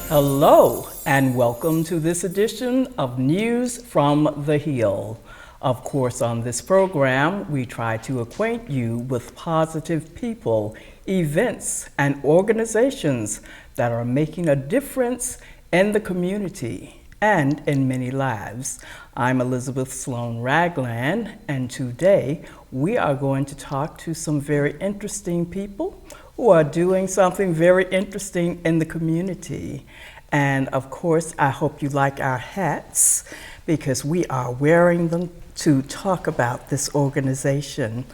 Hello, and welcome to this edition of News from the Hill. Of course, on this program, we try to acquaint you with positive people, events, and organizations that are making a difference in the community and in many lives. I'm Elizabeth Sloan Ragland, and today we are going to talk to some very interesting people who are doing something very interesting in the community. And of course, I hope you like our hats because we are wearing them to talk about this organization.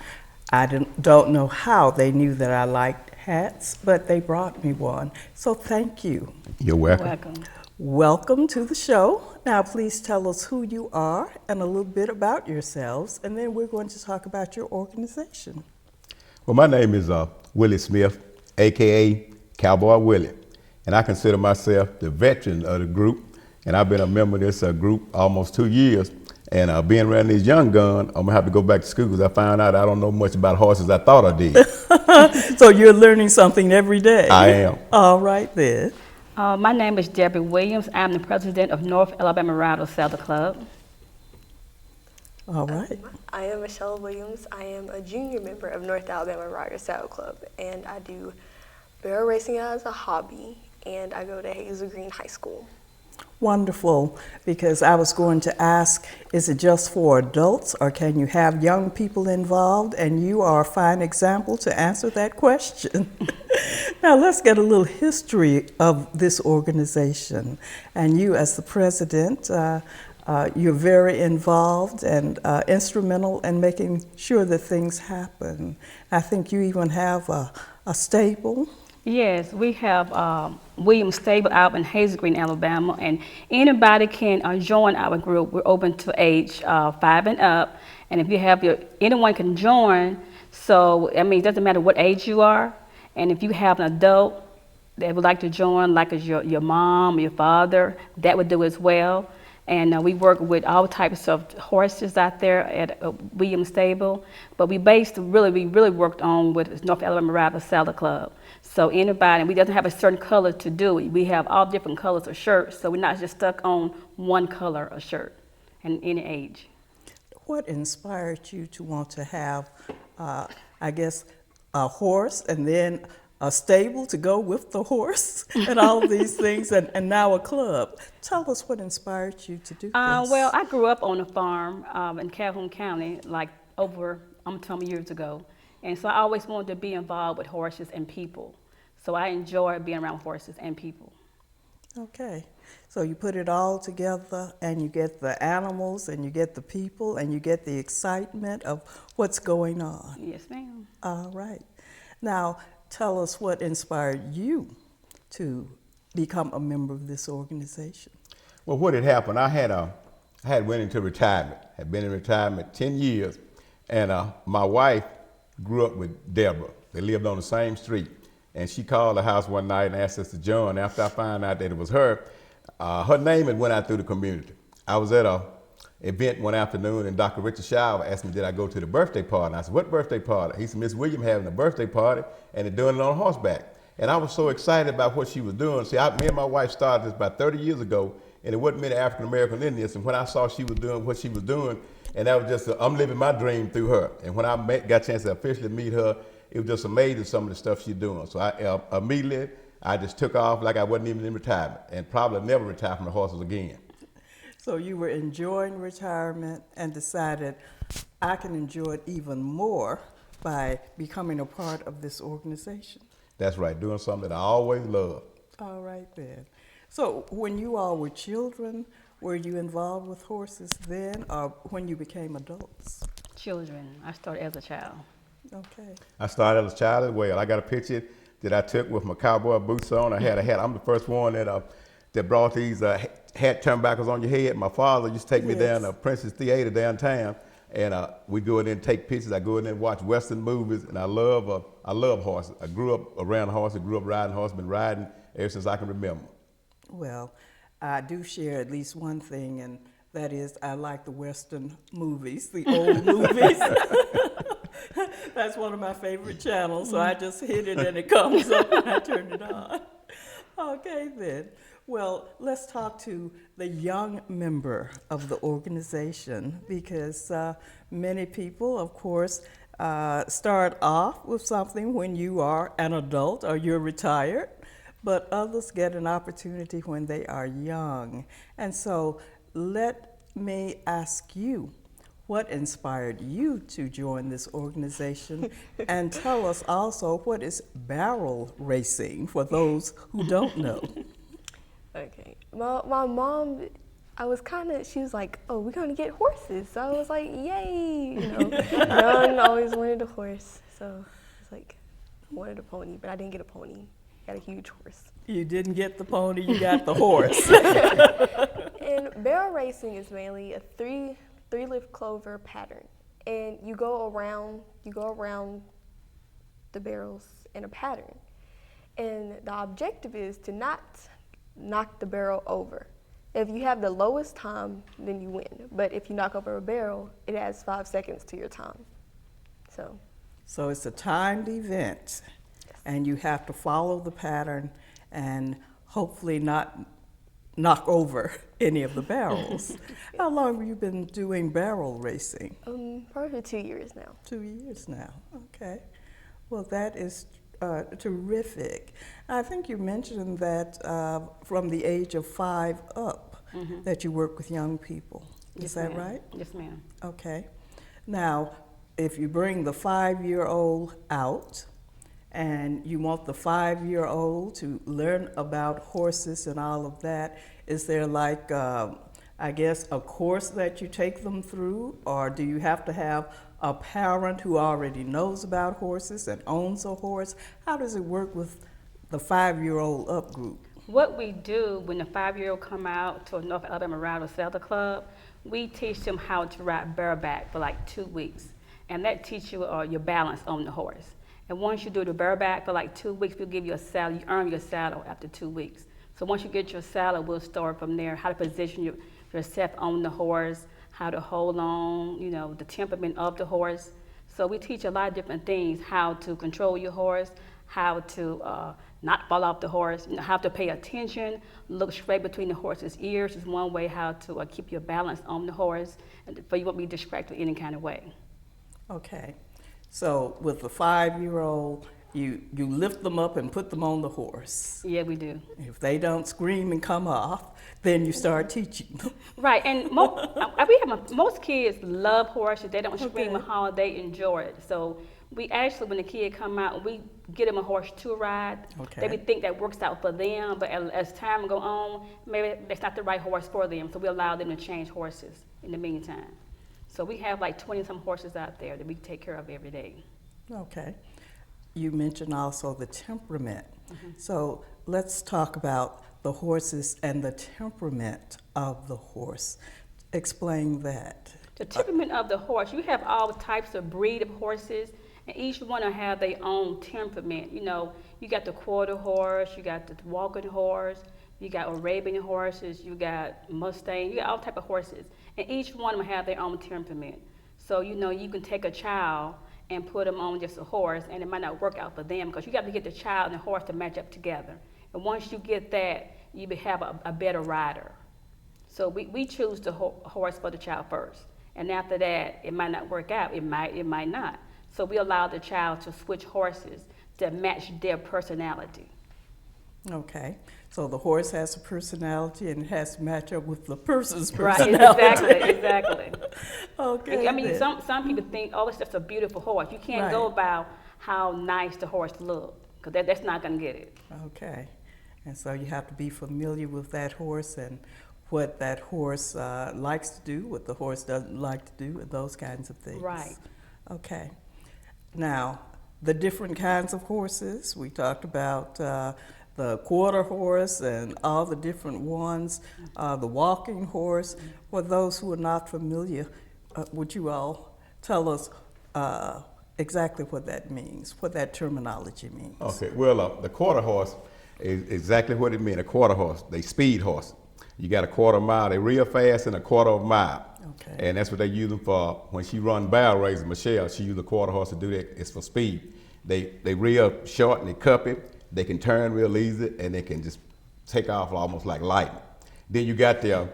I don't know how they knew that I liked hats, but they brought me one. So thank you. You're welcome. Welcome. Welcome to the show. Now, please tell us who you are and a little bit about yourselves, and then we're going to talk about your organization. Well, my name is Willie Smith, AKA Cowboy Willie, and I consider myself the veteran of the group, and I've been a member of this group almost 2 years. And being around these young guns, I'm gonna have to go back to school because I found out I don't know much about horses I thought I did. So you're learning something every day. I am. All right then. My name is Debbie Williams. I'm the president of North Alabama Rider Saddle Club. All right. I am Michelle Williams. I am a junior member of North Alabama Rider Saddle Club, and I do barrel racing as a hobby, and I go to Hazel Green High School. Wonderful, because I was going to ask, is it just for adults or can you have young people involved? And you are a fine example to answer that question. Now let's get a little history of this organization. And you as the president, you're very involved and instrumental in making sure that things happen. I think you even have a stable. Yes, we have Williams Stable out in Hazel Green, Alabama, and anybody can join our group. We're open to age 5 and up, and if you have anyone can join. So I mean, it doesn't matter what age you are, and if you have an adult that would like to join, like as your mom or your father, that would do as well. And we work with all types of horses out there at Williams Stable, but we really worked on with North Alabama Rider Saddle Club. So anybody, and we doesn't have a certain color to do it. We have all different colors of shirts, so we're not just stuck on one color of shirt in any age. What inspired you to want to have, I guess, a horse and then a stable to go with the horse and all of these things, and now a club? Tell us what inspired you to do this. Well, I grew up on a farm in Calhoun County, like over 20 years ago. And so I always wanted to be involved with horses and people. So I enjoy being around horses and people. Okay, so you put it all together and you get the animals and you get the people and you get the excitement of what's going on. Yes, ma'am. All right. Now, tell us what inspired you to become a member of this organization. Well, what had happened, I had went into retirement, had been in retirement 10 years, and my wife grew up with Deborah. They lived on the same street. And she called the house one night and asked us to join. After I found out that it was her, her name had went out through the community. I was at an event one afternoon and Dr. Richard Shiver asked me, did I go to the birthday party? And I said, what birthday party? He said, Miss Williams having a birthday party and they're doing it on horseback. And I was so excited about what she was doing. See, me and my wife started this about 30 years ago, and there wasn't many African-American Indians. And when I saw she was doing what she was doing, and that was just, I'm living my dream through her. And when I got a chance to officially meet her, it was just amazing some of the stuff she's doing. So I immediately, I just took off like I wasn't even in retirement, and probably never retire from the horses again. So you were enjoying retirement and decided, I can enjoy it even more by becoming a part of this organization. That's right, doing something that I always loved. All right then. So when you all were children, were you involved with horses then or when you became adults? Children. I started as a child. Okay. I started as a child as well. I got a picture that I took with my cowboy boots on. I had a hat. I'm the first one that brought these hat turnbackers on your head. My father used to take me down to Princess Theater downtown, and we go in there and take pictures. I go in there and watch Western movies, and I love horses. I grew up around horses, grew up riding horses, been riding ever since I can remember. Well, I do share at least one thing, and that is I like the Western movies, the old movies. That's one of my favorite channels, so I just hit it and it comes up and I turn it on. Okay then. Well, let's talk to the young member of the organization because many people, of course, start off with something when you are an adult or you're retired, but others get an opportunity when they are young. And so let me ask you, what inspired you to join this organization? And tell us also, what is barrel racing for those who don't know? Okay. My mom, she was like, oh, we're going to get horses. So I was like, yay. Young, always wanted a horse. So I was like, I wanted a pony, but I didn't get a pony. I got a huge horse. You didn't get the pony, you got the horse. And barrel racing is mainly a three-leaf clover pattern. And you go around the barrels in a pattern. And the objective is to not knock the barrel over. If you have the lowest time, then you win. But if you knock over a barrel, it adds 5 seconds to your time. So it's a timed event, and you have to follow the pattern and hopefully not knock over any of the barrels. How long have you been doing barrel racing? Probably 2 years now. 2 years now, okay. Well, that is terrific. I think you mentioned that from the age of 5 up, that you work with young people. Is that right? Yes, ma'am. Okay. Now, if you bring the 5-year-old out and you want the 5-year-old to learn about horses and all of that, is there like, I guess, a course that you take them through, or do you have to have a parent who already knows about horses and owns a horse? How does it work with the 5-year-old up group? What we do when the 5-year-old come out to a North Alabama Rider Saddle Club, we teach them how to ride bareback for like 2 weeks. And that teaches you your balance on the horse. And once you do the bareback for like 2 weeks, we'll give you a saddle. You earn your saddle after 2 weeks. So once you get your saddle, we'll start from there, how to position yourself on the horse, how to hold on, the temperament of the horse. So we teach a lot of different things, how to control your horse, how to not fall off the horse, how to pay attention, look straight between the horse's ears is one way how to keep your balance on the horse, and for you won't be distracted in any kind of way. Okay. So with the 5-year-old, you lift them up and put them on the horse. Yeah, we do. If they don't scream and come off, then you start teaching them. Right, and most kids love horses. They don't scream and holler, they enjoy it. So we actually, when the kid come out, we get them a horse to ride. Okay. They would think that works out for them, but as time go on, maybe that's not the right horse for them. So we allow them to change horses in the meantime. So we have like 20-some horses out there that we take care of every day. Okay. You mentioned also the temperament. So let's talk about the horses and the temperament of the horse. Explain that. The temperament of the horse, you have all types of breed of horses, and each one will have their own temperament. You got the quarter horse, you got the walking horse, you got Arabian horses, you got Mustang, you got all type of horses. And each one will have their own temperament. So, you can take a child and put them on just a horse, and it might not work out for them because you got to get the child and the horse to match up together. And once you get that, you have a better rider. So we choose the horse for the child first. And after that, it might not work out. It might not. So we allow the child to switch horses to match their personality. Okay. So the horse has a personality and it has to match up with the person's personality. Right, exactly. Okay. I mean, some people think, oh, it's just a beautiful horse. You can't go about how nice the horse looks, because that's not going to get it. Okay. And so you have to be familiar with that horse and what that horse likes to do, what the horse doesn't like to do, and those kinds of things. Right. Okay. Now, the different kinds of horses, we talked about the quarter horse and all the different ones, the walking horse. For those who are not familiar, would you all tell us exactly what that means, what that terminology means? Okay, well, the quarter horse is exactly what it means, a quarter horse. They speed horse. You got a quarter mile, they real fast in a quarter of a mile. Okay. And that's what they use them for. When she run barrel racing, Michelle, she used a quarter horse to do that. It's for speed. They real short and they cup it. They can turn real easy and they can just take off almost like lightning. Then you got the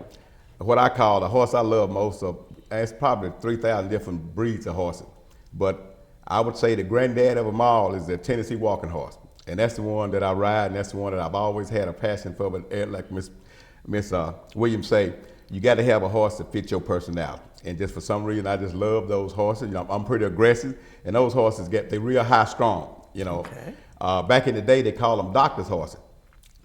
what I call the horse I love most of. It's probably 3,000 different breeds of horses, but I would say the granddad of them all is the Tennessee walking horse, and that's the one that I ride, and that's the one that I've always had a passion for. But like Miss Williams say, you got to have a horse that fits your personality. And just for some reason, I just love those horses. You know, I'm pretty aggressive, and those horses they real high strong. You know, Okay. Back in the day, they called them doctor's horses.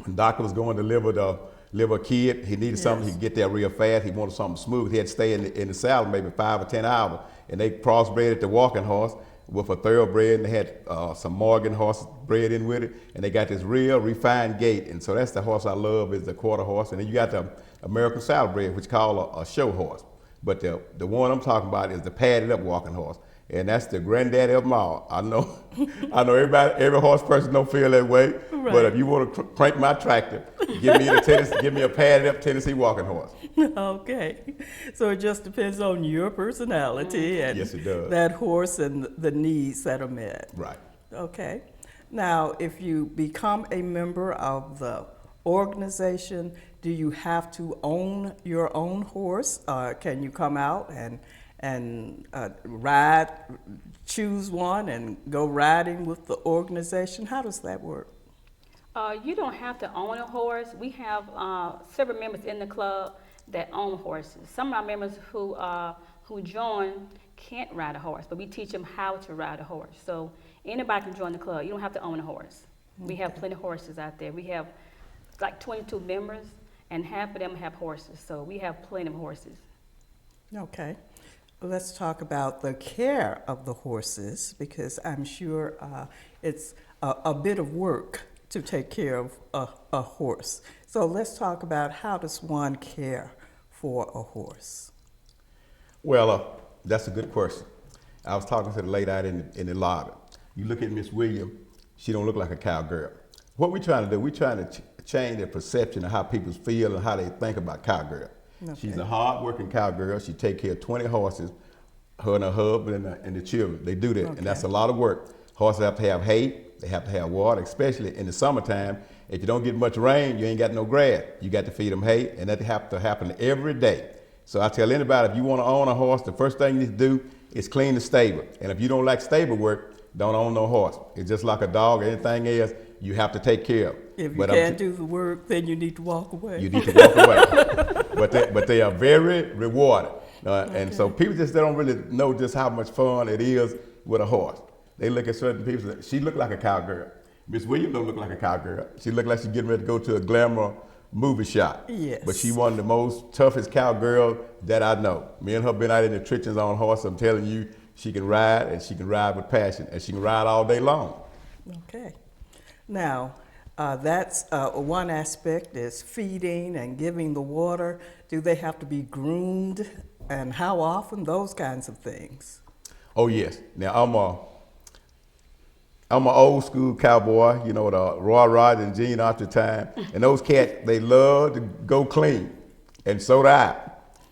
When doctor was going to deliver a kid, he needed something, he'd get there real fast. He wanted something smooth. He had to stay in the saddle maybe 5 or 10 hours. And they crossbred the walking horse with a thoroughbred, and they had some Morgan horses bred in with it. And they got this real refined gait. And so that's the horse I love, is the quarter horse. And then you got the American saddlebred, which called a show horse. But the one I'm talking about is the padded up walking horse. And that's the granddaddy of them all. I know every horse person don't feel that way. Right. But if you want to crank my tractor, give me a padded up Tennessee walking horse. Okay. So it just depends on your personality and Yes, it does. that horse and the needs that are met. Right. Okay. Now, if you become a member of the organization, do you have to own your own horse? Can you come out and ride, choose one and go riding with the organization? How does that work? You don't have to own a horse. We have several members in the club that own horses. Some of our members who join can't ride a horse, but we teach them how to ride a horse. So anybody can join the club. You don't have to own a horse. Okay. We have plenty of horses out there. We have like 22 members, and half of them have horses. So we have plenty of horses. Okay. Let's talk about the care of the horses, because I'm sure it's a bit of work to take care of a horse. So let's talk about, how does one care for a horse? Well, that's a good question. I was talking to the lady out in the lobby. You look at Miss Williams, she don't look like a cowgirl. What we're trying to do, we're trying to change the perception of how people feel and how they think about cowgirl. Okay. She's a hard-working cowgirl. She take care of 20 horses, her and her husband and the children. They do that, and that's a lot of work. Horses have to have hay. They have to have water, especially in the summertime. If you don't get much rain, you ain't got no grass. You got to feed them hay, and that have to happen every day. So I tell anybody, if you want to own a horse, the first thing you need to do is clean the stable. And if you don't like stable work, don't own no horse. It's just like a dog or anything else, you have to take care of. If you can't do the work, then you need to walk away. You need to walk away. But they are very rewarding. And so people they don't really know just how much fun it is with a horse. They look at certain people and say, she look like a cowgirl. Miss Williams don't look like a cowgirl. She look like she's getting ready to go to a glamour movie shot. Yes. But she one of the most toughest cowgirls that I know. Me and her been out in the trenches on horse. I'm telling you, she can ride, and she can ride with passion, and she can ride all day long. Okay. Now, that's one aspect is feeding and giving the water. Do they have to be groomed, and how often? Those kinds of things. Oh yes. Now I'm an old school cowboy, you know, the Roy Rogers and Gene Autry time. And those cats, they love to go clean. And so do I.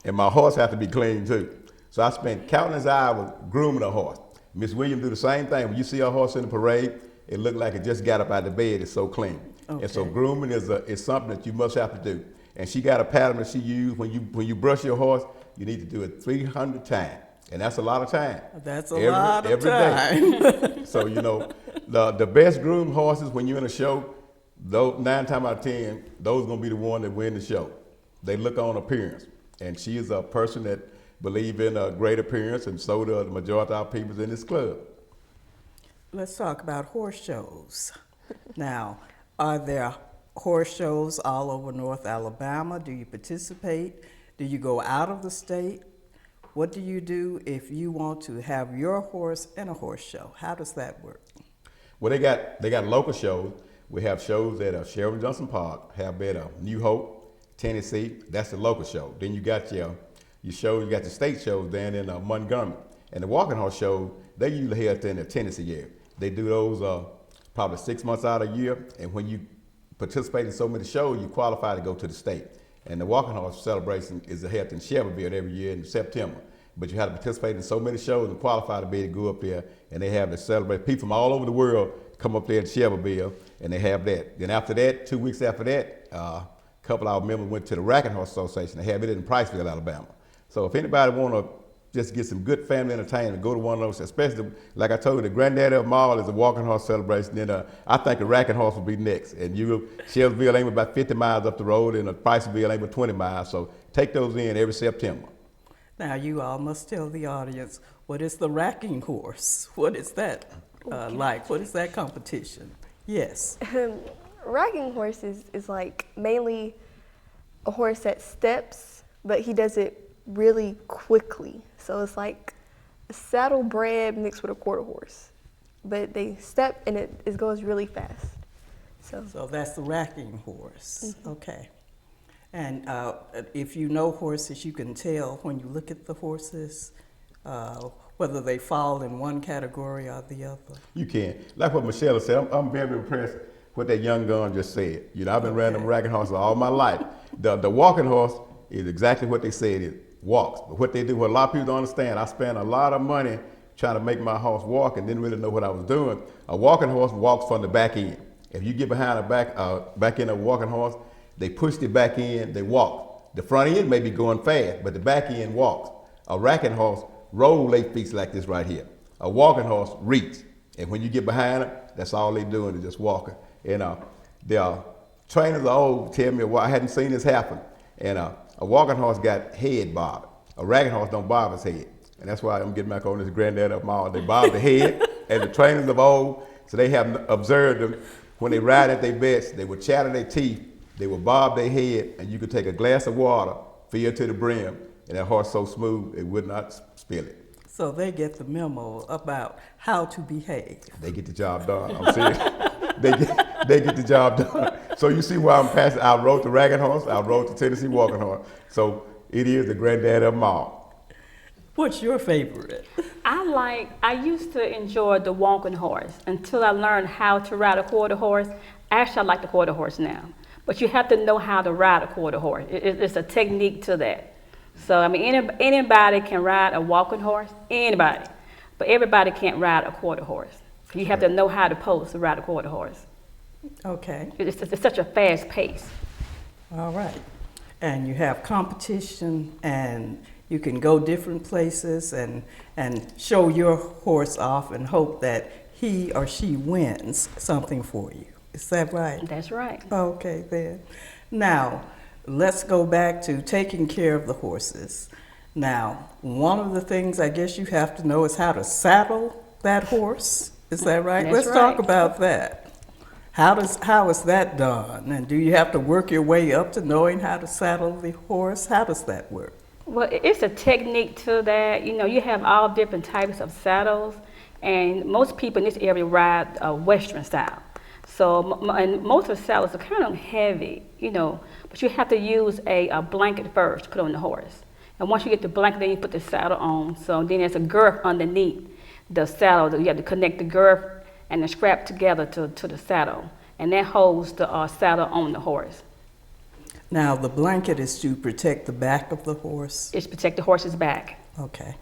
And my horse have to be clean too. So I spent countless hours grooming a horse. Miss Williams do the same thing. When you see a horse in the parade, it look like it just got up out of bed. It's so clean. Okay. And so grooming is something that you must have to do. And she got a pattern that she used. When you brush your horse, you need to do it 300 times. And that's a lot of time. That's a lot of time. Day. So, you know, the best groomed horses, when you're in a show, 9 times out of 10, those are going to be the one that win the show. They look on appearance. And she is a person that believes in a great appearance, and so do the majority of our people in this club. Let's talk about horse shows. Now, are there horse shows all over North Alabama? Do you participate? Do you go out of the state? What do you do if you want to have your horse in a horse show? How does that work? Well, they got local shows. We have shows at Sharon Johnston Park, have at New Hope, Tennessee. That's the local show. Then you got your shows. You got the state shows down in Montgomery. And the walking horse shows, they usually here in the Tennessee area. They do those probably 6 months out of the year. And when you participate in so many shows, you qualify to go to the state. And the walking horse celebration is held in Shelbyville every year in September. But you have to participate in so many shows and qualify to be able to go up there. And they have to celebrate. People from all over the world come up there to Shelbyville, and they have that. Then after that, 2 weeks after that, a couple of our members went to the Racking Horse Association. They have it in Priceville, Alabama. So if anybody want to just get some good family entertainment, go to one of those, especially, like I told you, the granddaddy of them all is the Walking Horse celebration. Then I think the Racking Horse will be next. And Shelbyville ain't about 50 miles up the road, and Priceville ain't but 20 miles. So take those in every September. Now, you all must tell the audience, what is the racking horse? What is that like? What is that competition? Yes. Racking horses is like mainly a horse that steps, but he does it really quickly. So it's like a saddlebred mixed with a quarter horse. But they step and it goes really fast. So that's the racking horse. Okay. And if you know horses, you can tell when you look at the horses whether they fall in one category or the other. You can. Like what Michelle said, I'm very impressed what that young gun just said. You know, I've been riding them racking horses all my life. The walking horse is exactly what they said it walks. But what they do, what a lot of people don't understand, I spent a lot of money trying to make my horse walk and didn't really know what I was doing. A walking horse walks from the back end. If you get behind a back end of a walking horse, they push the back end, they walk. The front end may be going fast, but the back end walks. A racking horse roll their feet like this right here. A walking horse reach. And when you get behind them, that's all they doing is just walking. And the trainers old tell me, well, I hadn't seen this happen. And a walking horse got head bobbed. A racking horse don't bob his head. And that's why I'm getting back on this granddad of mine. They bob the head. And the trainers of old, so they have observed them, when they ride at their best, they would chatter their teeth, they would bob their head, and you could take a glass of water, fill it to the brim, and that horse so smooth, it would not spill it. So they get the memo about how to behave. They get the job done. I'm serious. they get the job done. So you see why I'm passing. I rode the racking horse. I rode the Tennessee walking horse. So it is the granddad of them all. What's your favorite? I used to enjoy the walking horse until I learned how to ride a quarter horse. Actually, I like the quarter horse now. But you have to know how to ride a quarter horse. It's a technique to that. So, I mean, anybody can ride a walking horse, anybody. But everybody can't ride a quarter horse. You have to know how to pose to ride a quarter horse. Okay. It's such a fast pace. All right. And you have competition, and you can go different places and show your horse off and hope that he or she wins something for you. Is that right? That's right. Okay, then. Now, let's go back to taking care of the horses. Now, one of the things I guess you have to know is how to saddle that horse. Is that right? That's Let's right. talk about that. How is that done? And do you have to work your way up to knowing how to saddle the horse? How does that work? Well, it's a technique to that. You know, you have all different types of saddles, and most people in this area ride a Western style. So, and most of the saddles are kind of heavy, you know, but you have to use a blanket first to put on the horse. And once you get the blanket, then you put the saddle on. So then there's a girth underneath the saddle. You have to connect the girth and the strap together to the saddle. And that holds the saddle on the horse. Now, the blanket is to protect the back of the horse? It's to protect the horse's back. Okay.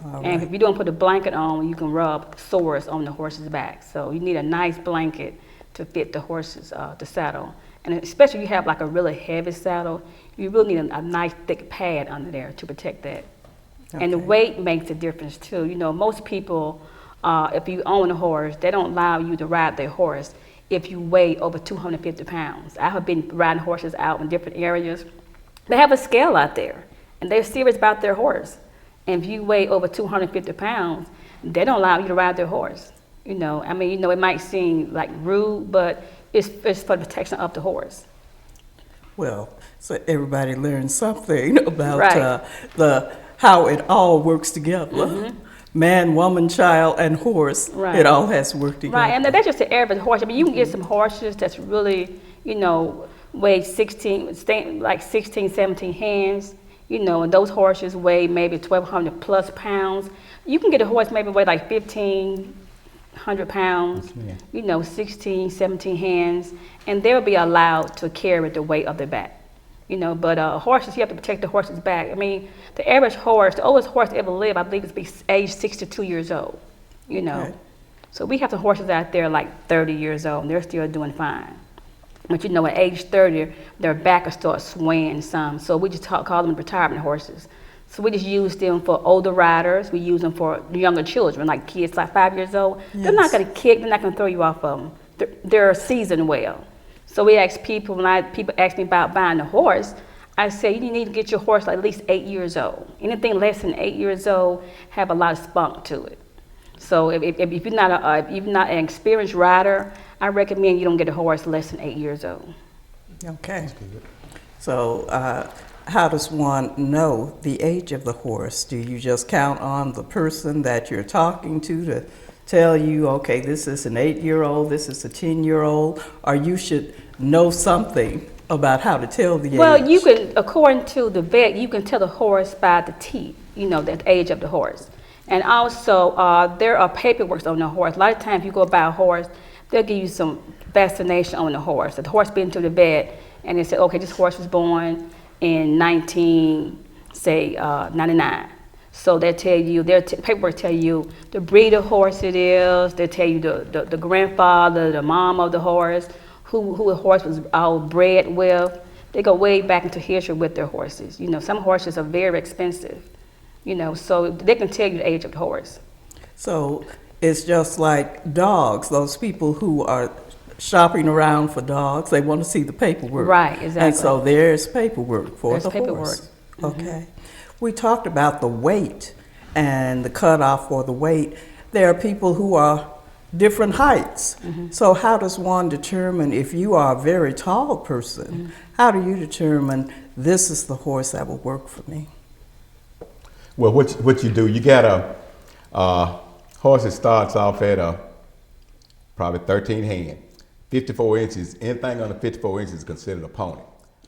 All And right. if you don't put the blanket on, you can rub sores on the horse's back. So you need a nice blanket to fit the horse's the saddle. And especially if you have like a really heavy saddle, you really need a nice thick pad under there to protect that. Okay. And the weight makes a difference too. You know, most people, if you own a horse, they don't allow you to ride their horse if you weigh over 250 pounds. I have been riding horses out in different areas. They have a scale out there, and they're serious about their horse. And if you weigh over 250 pounds, they don't allow you to ride their horse. You know, I mean, you know, it might seem like rude, but it's for the protection of the horse. Well, so everybody learns something about Right. how it all works together. Man, woman, child, and horse, Right. it all has to work together. Right, and that's just the average horse. I mean, you can get some horses that's really, you know, weigh 16, 17 hands, you know, and those horses weigh maybe 1,200 plus pounds. You can get a horse maybe weigh like 1,500 pounds, you know, 16, 17 hands, and they'll be allowed to carry the weight of their back. You know, but horses, you have to protect the horse's back. I mean, the average horse, the oldest horse to ever live, I believe, is age 62 years old, you know. Okay. So we have some horses out there like 30 years old, and they're still doing fine. But at age 30, their back will start swaying some. So we just call them retirement horses. So we just use them for older riders. We use them for younger children, like kids like 5 years old. Yes. They're not going to kick. They're not going to throw you off of them. They're seasoned well. So we ask people, people ask me about buying a horse, I say you need to get your horse like at least 8 years old. Anything less than 8 years old have a lot of spunk to it. So if you're not an experienced rider, I recommend you don't get a horse less than 8 years old. Okay. So how does one know the age of the horse? Do you just count on the person that you're talking to tell you, okay, this is an 8-year-old, this is a 10-year-old, or you should know something about how to tell the age? Well, you can, according to the vet, you can tell the horse by the teeth, the age of the horse. And also, there are paperwork on the horse. A lot of times you go buy a horse, they'll give you some vaccination on the horse. The horse been to the vet, and they say, okay, this horse was born in 99. So they tell you, their paperwork tell you the breed of horse it is. They tell you the grandfather, the mom of the horse, who the horse was all bred with. They go way back into history with their horses. Some horses are very expensive. So they can tell you the age of the horse. So it's just like dogs, those people who are shopping around for dogs, they want to see the paperwork. Right, exactly. And so there's paperwork for There's the paperwork. horse. Okay. We talked about the weight and the cutoff for the weight. There are people who are different heights. So how does one determine, if you are a very tall person, how do you determine this is the horse that will work for me? Well, what you do, you got a horse that starts off at probably 13 hand, 54 inches. Anything under 54 inches is considered a pony.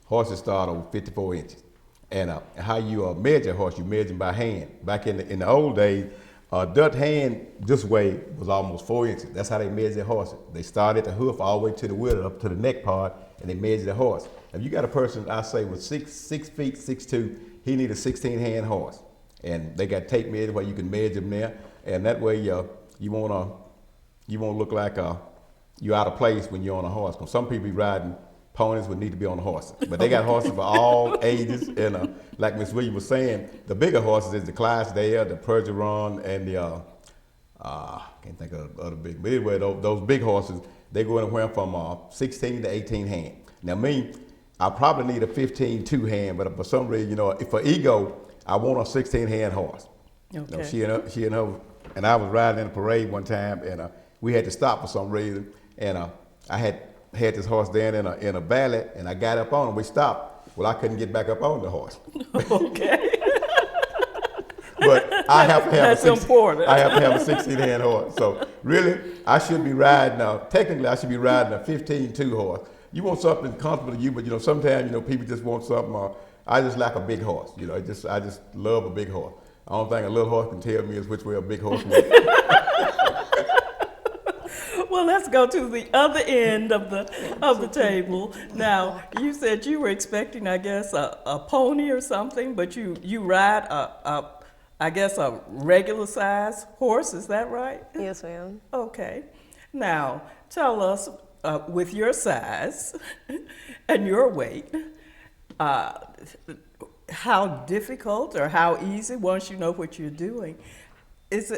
Horses start over 54 inches. And how you measure a horse, you measure them by hand. Back in the old days, Dutch hand this way was almost 4 inches. That's how they measure their horses. They start at the hoof all the way to the wheel, up to the neck part, and they measure the horse. If you got a person, I say, with 6 feet, 6'2", he need a 16-hand horse. And they got tape measure where you can measure them there. And that way you won't look like you're out of place when you're on a horse. Because some people be riding ponies would need to be on a horse. But they got horses for all ages. And like Miss Williams was saying, the bigger horses is the Clydesdale, the Percheron, and the, can't think of the other big. But anyway, those big horses, they go anywhere from 16 to 18 hand. Now me, I probably need a 15 2-hand, but for some reason, for ego, I want a 16-hand horse. Okay. She and her, and I was riding in a parade one time, and we had to stop for some reason, and I had this horse down in a valley, and I got up on him. We stopped. Well, I couldn't get back up on the horse. Okay. But I have to have That's important. I have to have a 16-hand horse. So really, I should be riding. Technically, I should be riding a 15-2 horse. You want something comfortable to you, but sometimes people just want something. I just like a big horse. I just love a big horse. The only thing a little horse can tell me is which way a big horse went. Well, let's go to the other end of the table. Now, you said you were expecting, I guess, a pony or something, but you ride I guess a regular size horse. Is that right? Yes, ma'am. Okay. Now, tell us, with your size and your weight, how difficult or how easy, once you know what you're doing,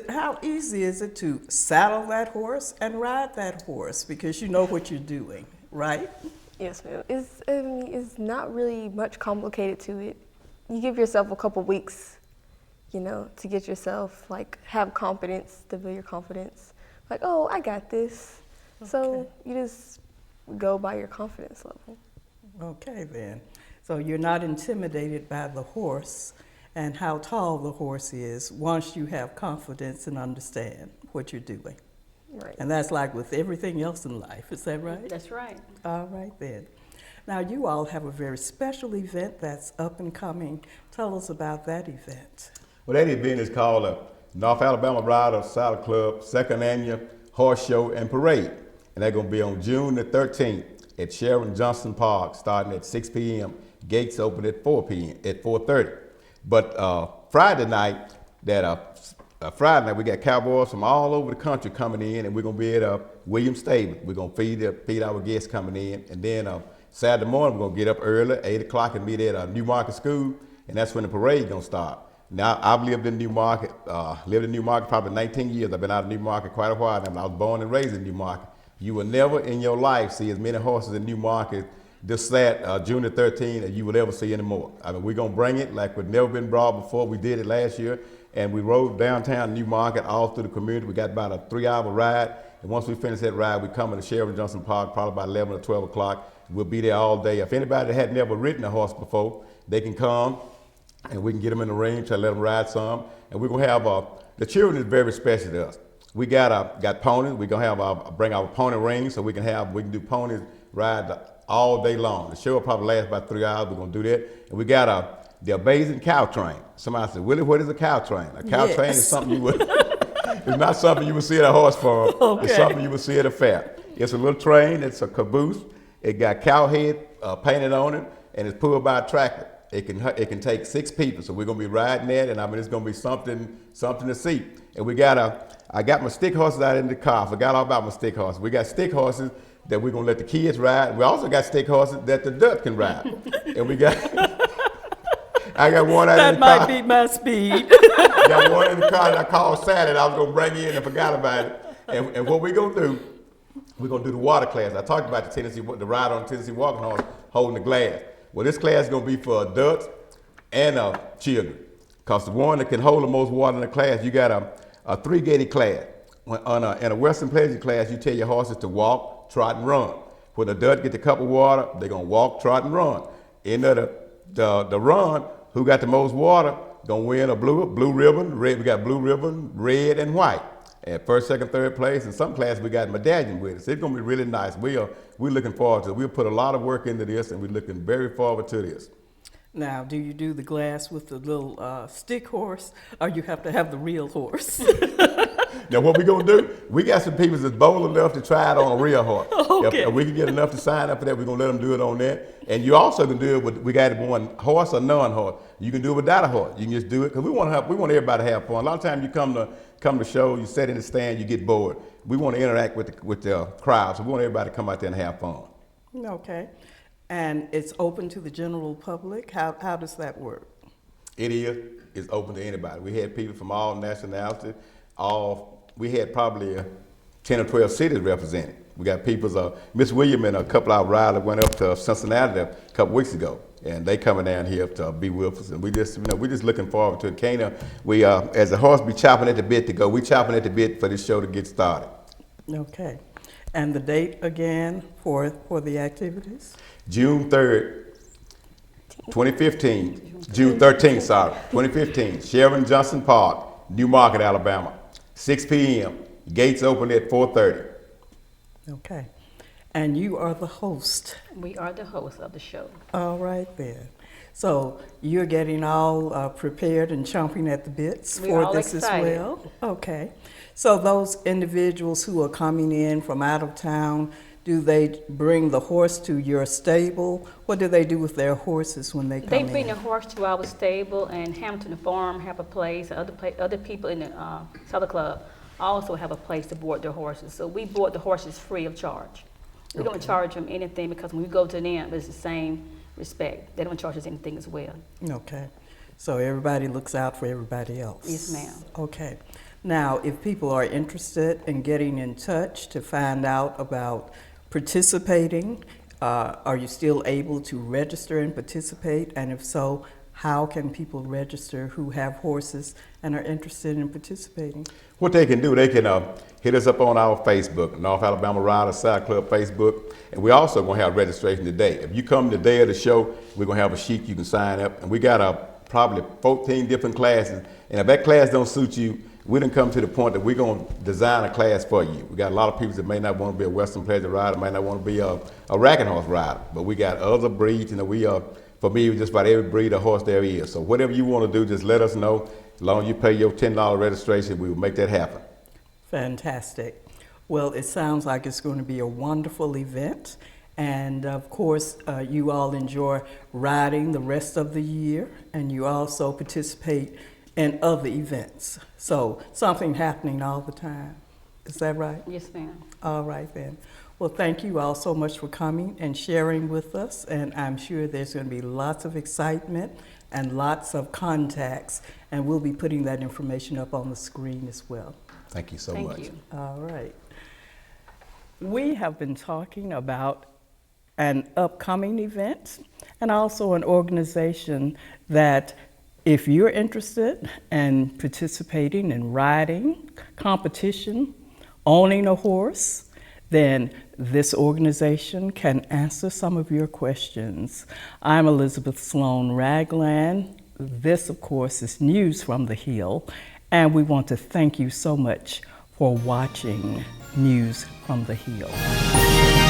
how easy is it to saddle that horse and ride that horse, because you know what you're doing, right? Yes, ma'am. It's not really much complicated to it. You give yourself a couple weeks, to get yourself, have confidence, to build your confidence. Oh, I got this. Okay. So you just go by your confidence level. Okay, then. So you're not intimidated by the horse and how tall the horse is once you have confidence and understand what you're doing. Right. And that's like with everything else in life, is that right? That's right. All right, then. Now, you all have a very special event that's up and coming. Tell us about that event. Well, that event is called the North Alabama Rider Saddle Club Second Annual Horse Show and Parade. And they're going to be on June the 13th at Sharon Johnston Park, starting at 6 p.m. Gates open at 4 p.m. at 4:30. But Friday night, that Friday night, we got cowboys from all over the country coming in, and we're gonna be at Williams Stable. We're gonna feed our guests coming in, and then Saturday morning we're gonna get up early, 8 o'clock, and meet at Newmarket School, and that's when the parade gonna start. Now I've lived in Newmarket, probably 19 years. I've been out of Newmarket quite a while now. I was born and raised in Newmarket. You will never in your life see as many horses in Newmarket this June the 13th as you will ever see anymore. I mean, we're gonna bring it like we've never been brought before. We did it last year, and we rode downtown Newmarket all through the community. We got about a 3-hour ride, and once we finish that ride, we come into Sharon Johnston Park probably about 11 or 12 o'clock. We'll be there all day. If anybody that had never ridden a horse before, they can come, and we can get them in the ring, try to let them ride some. And we're gonna have the children is very special to us. We got ponies. We're gonna have bring our pony ring so we can do ponies ride all day long. The show will probably last about 3 hours. We're gonna do that. And we got the amazing cow train. Somebody said, Willie, what is a cow train? A cow train is something you would, it's not something you would see at a horse farm. Okay. It's something you would see at a fair. It's a little train, it's a caboose. It got cow head painted on it, and it's pulled by a tractor. It can take 6 people, so we're gonna be riding that, and I mean it's gonna be something to see. And I got my stick horses out in the car. I forgot all about my stick horses. We got stick horses that we're gonna let the kids ride. We also got stick horses that the duck can ride. And we got I got one out in the car. That might be my speed. Got one in the car that I called Saturday. I was gonna bring in and forgot about it. And what we're gonna do the water class. I talked about the ride on the Tennessee walking horse holding the glass. Well, this class is gonna be for adults and children. Cause the one that can hold the most water in the class, you got a 3-gated class. In a Western pleasure class, you tell your horses to walk, trot, and run. When the adult get the cup of water, they're gonna walk, trot, and run. In the run, who got the most water gonna win a blue ribbon, red. We got blue ribbon, red, and white. And first, second, third place. In some classes, we got medallion with us. It's gonna be really nice. We're looking forward to it. We'll put a lot of work into this, and we're looking very forward to this. Now, do you do the glass with the little stick horse, or you have to have the real horse? Now, what we gonna do? We got some people that's bold enough to try it on a real horse. Okay. If we can get enough to sign up for that, we're gonna let them do it on that. And you also can do it with, we got it one horse or non-horse. You can do it without a horse. You can just do it because we want everybody to have fun. A lot of times you come to show, you sit in the stand, you get bored. We want to interact with the crowd, so we want everybody to come out there and have fun. Okay. And it's open to the general public? How does that work? It is. It's open to anybody. We had people from all nationalities. We had probably 10 or 12 cities represented. We got people, Miss William and a couple of our riders went up to Cincinnati a couple weeks ago, and they coming down here to be with us. And we just, we're just looking forward to it. As the horse be chopping at the bit to go, we chopping at the bit for this show to get started. Okay. And the date again for the activities? June 3rd, 2015. June 13th, 2015. Sharon Johnston Park, Newmarket, Alabama. 6 p.m. Gates open at 4:30. Okay. And you are the host. We are the host of the show. All right then. So you're getting all prepared and chomping at the bits We're for all this excited. as well? Okay. So those individuals who are coming in from out of town, do they bring the horse to your stable? What do they do with their horses when they come They in? bring the horse to our stable, and Hampton Farm have a place. Other people in the Southern Club also have a place to board their horses. So we board the horses free of charge. We don't charge them anything because when we go to them, it's the same respect. They don't charge us anything as well. Okay. So everybody looks out for everybody else? Yes, ma'am. Okay. Now, if people are interested in getting in touch to find out about participating, are you still able to register and participate? And if so, how can people register who have horses and are interested in participating? What they can do, they can hit us up on our Facebook, North Alabama Riders Side Club Facebook, and we also going to have registration today. If you come the day of the show, we're going to have a sheet you can sign up, and we got probably 14 different classes, and if that class don't suit you, we done come to the point that we're going to design a class for you. We got a lot of people that may not want to be a Western pleasure rider, may not want to be a racking horse rider, but we got other breeds, we are familiar with just about every breed of horse there is. So whatever you want to do, just let us know. As long as you pay your $10 registration, we will make that happen. Fantastic. Well, it sounds like it's going to be a wonderful event. And of course, you all enjoy riding the rest of the year, and you also participate and other events. So something happening all the time. Is that right? Yes, ma'am. All right then. Well, thank you all so much for coming and sharing with us, and I'm sure there's going to be lots of excitement and lots of contacts, and we'll be putting that information up on the screen as well. Thank you so Thank much. you. All right. We have been talking about an upcoming event and also an organization that, if you're interested in participating in riding, competition, owning a horse, then this organization can answer some of your questions. I'm Elizabeth Sloan Ragland. This, of course, is News from the Hill, and we want to thank you so much for watching News from the Hill.